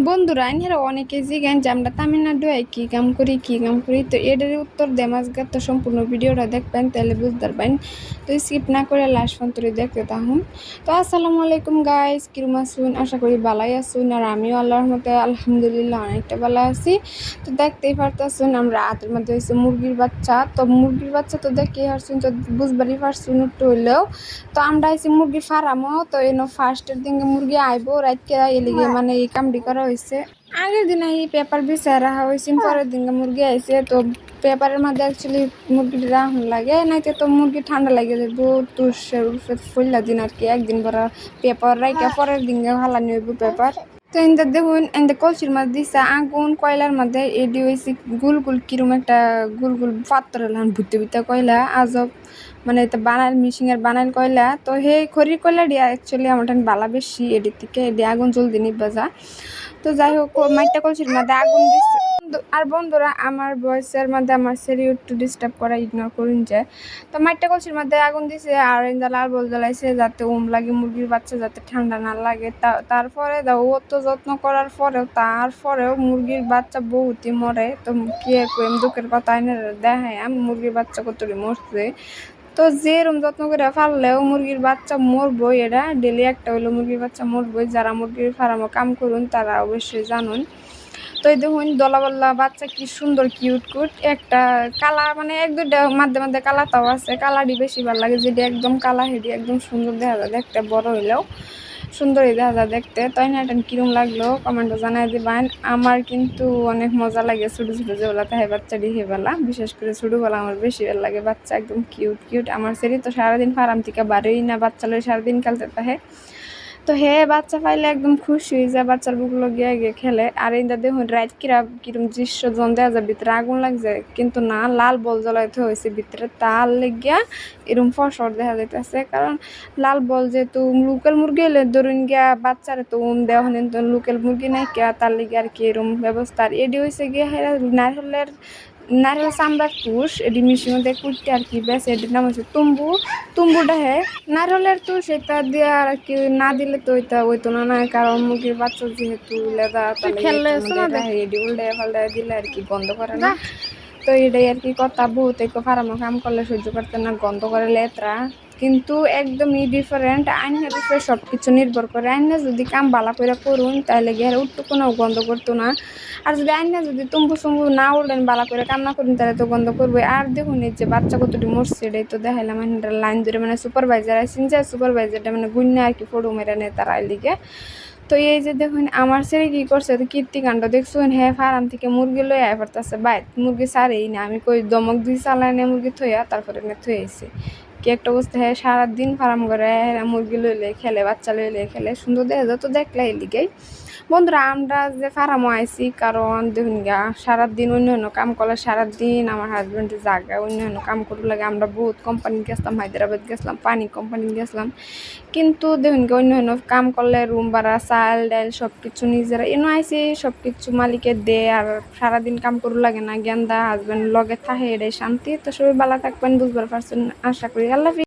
বন্ধুরা এনারা অনেকে জিজ্ঞেন যে আমরা তামিলনাড়ু কি কাম করি তো এটার উত্তর দেমাজগা তো সম্পূর্ণ ভিডিওটা দেখবেন তাহলে বুঝতে পারবেন। তো স্কিপ না করে লাস্ট পর্যন্ত দেখতে থাকুন। তো আসসালামু আলাইকুম গাইস, কিরম আসুন? আশা করি ভালাই আসুন, আর আমিও আল্লাহর মতে আলহামদুলিল্লাহ অনেকটা ভালো আছি। তো দেখতেই পারতেছুন আমরা হাতের মধ্যে হয়েছে মুরগির বাচ্চা। তো মুরগির বাচ্চা তো দেখে হারছুন, তো বুঝবারই পারছুন একটু হইলেও। তো আমরা আইছি মুরগির ফার্মও, তো এনো ফার্স্টের দিনকে মুরগি আইবো রাতকে এলিগে মানে এই কামটি করা হয়েছে। আগের দিন এই পেপার বিছায় রাখা হয়েছে, পরের দিনকে মুরগি আইছে। তো পেপারের মধ্যে অ্যাকচুয়ালি মুরগিটি রাখুন লাগে, নাইতে তো মুরগি ঠান্ডা লাগে যাবো। তুষের ফুল্লা দিন আর কি একদিন পর পেপার রাইকা পরের দিনকে ভালানি হইব পেপার। তো এনতে দেখুন এনতে কলসির মধ্যে দিছে আগুন কয়লার মধ্যে এডি হয়েছে গুল গুল কিরম একটা গুল গুল পাত্র লান ভুতে ভুতে কয়লা আজব, মানে এটা বানাইল মিশিংয়ের বানাইল কয়লা। তো সেই খড়ির কয়লা দিয়া অ্যাকচুয়ালি আমার বালা বেশি এডির থেকে এডি আগুন জলদি নিবা যা। তো যাই হোক মাইটটা কলসির মধ্যে আগুন দিচ্ছে। আর বন্ধুরা আমার ভয়েসের মধ্যে আমার সেরি একটু ডিস্টার্ব করা ইগনোর করুন যে। তো মাইটটা কলসির মধ্যে আগুন দিছে আর ইন্দা লাল বল জ্বালাইছে যাতে লাগে মুরগির বাচ্চা যাতে ঠান্ডা না লাগে। তারপরে অত যত্ন করার পরেও তারপরেও মুরগির বাচ্চা বহুতই মরে। তো কি কইম দুঃখের কথা এনে দেখায় আমি মুরগির বাচ্চা কতটি মরছে। তো যেরম যত্ন করে ফাললেও মুরগির বাচ্চা মরবই, এটা ডেলি একটা হইলো মুরগির বাচ্চা মরবই। যারা মুরগির ফার্মে কাম করুন তারা অবশ্যই জানুন। তো এই দেখুন দলাবল্লা বাচ্চা কি সুন্দর কিউট কুট একটা কালা, মানে এক দুইটা মাঝে মাঝে কালা তাও আছে, কালারই বেশি ভালো লাগে। যেটি একদম কালা হেডি একদম সুন্দর দেখা যায় দেখতে, বড় হইলেও সুন্দরই দেখা যায় দেখতে। তাই না, এটা কিরম লাগলো কমেন্টে জানাই দিবেন। আমার কিন্তু অনেক মজা লাগে ছোটো ছোটো যেগুলা তাহে বাচ্চাটি হেবেলা, বিশেষ করে ছোটোবেলা আমার বেশি ভালো লাগে বাচ্চা একদম কিউট কিউট। আমার সেরি তো সারাদিন ফার্ম থেকে বাড়েই না, বাচ্চা লই সারাদিন খেলতে তাহে। তো হে বাচ্চা পাইলে একদম খুশি হয়ে যায়, বাচ্চার বুকগুলো গিয়ে গিয়ে খেলে। আর এইটা দেখুন রাত কিরম দৃশ্য জন দেওয়া যায়, ভিতরে আগুন লাগছে কিন্তু না, লাল বল জ্বলাইতে হয়েছে ভিতরে, তার লেগিয়া এরম ফসর দেখা যাইতেছে। কারণ লাল বল যেহেতু লোকাল মুরগি হলে ধরুন গিয়া বাচ্চারা তো দেওয়া হলেন, তো লোকাল মুরগি নাই কে তার লেগে আর কি এরম ব্যবস্থা। আর এডি হয়েছে গিয়ে নারকেল চামড়ার তুষ এডি মিশিয়ে দিয়ে কুটতে আর কি বেশ, এটির নাম হচ্ছে তুম্বু। তুম্বুটা হ্যাঁ নারকেলের তুষ, এটা দিয়ে আর কি না দিলে তো এটা হইতো না না, কারণ মুরগির বাচ্চা যেহেতু লেদা তাহলে এডি উল্টে ফাল্টে দিলে আর কি গন্ধ করে না। তো এটাই আর কি কথা, বহুত ফার্মে কাম করলে সহ্য করতে না, গন্ধ করে লেত্রা। কিন্তু একদমই ডিফারেন্ট, আইনের উপরে সব কিছু নির্ভর করে। আইনে যদি কাম বালা করে করুন তাহলে গিয়ে উঠটুকুনও গন্ধ করতো না। আর যদি আইনে যদি তুম্বু চুম্বু না উঠলেন বালা করে কাম না করুন তাহলে তো গন্ধ করবে। আর দেখুন এই যে বাচ্চা কতটি মরছে এটাই তো দেখাইলাম লাইন ধরে, মানে সুপারভাইজার আইসিন যে সুপারভাইজারটা মানে গুন্যা আর কি ফটো মেরে নেয় তারা এদিকে। তো এই যে দেখুন আমার ছেলে কি করছে কীর্তিকাণ্ড দেখছুন, হ্যাঁ ফার্ম থেকে মুরগি লই আয় পড়তেছে বাইর, মুরগি ছাড়েই না। আমি কই দমক দুই চালায় মুরগি থইয়া তারপরে থই আইছি। কি একটা অবস্থা, হ্যাঁ সারাদিন ফার্ম করে মুরগি লইলে খেলে, বাচ্চা লইলে খেলে, সুন্দর দেখা যায় তো দেখলে এদিকেই। বন্ধুরা আমরা যে ফার্মও আইছি কারণ দেখুন গা সারাদিন অন্য অন্য কাম করলে, সারাদিন আমার হাজব্যান্ডের জায়গায় অন্য অন্য কাম করতে লাগে। আমরা বহুত কোম্পানি গেছিলাম, হায়দ্রাবাদ গেছিলাম, পানি কোম্পানি গেছিলাম, কিন্তু দেখুন কি অন্য অন্য কাম করলে রুম ভাড়া চাল ডাল সব কিছু নিজেরা এনে আইসি, সব কিছু মালিকে দে। আর সারাদিন কাম করু লাগে না, গেন্দা হাজব্যান্ড লগে থাকে, এটাই শান্তি। তো সবাই ভালো থাকবেন, বুঝবার পারছেন আশা করি। আল্লাহ হাফেজ।